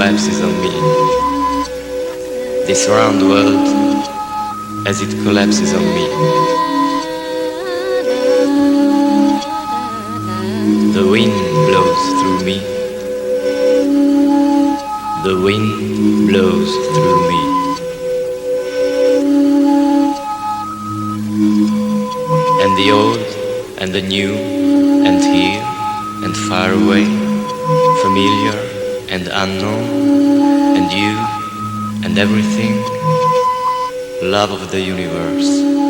collapses on me. This round world as it collapses on me. The wind blows through me. The wind blows through me. And the old and the new and here and far away, familiar and unknown, and you and everything, love of the universe.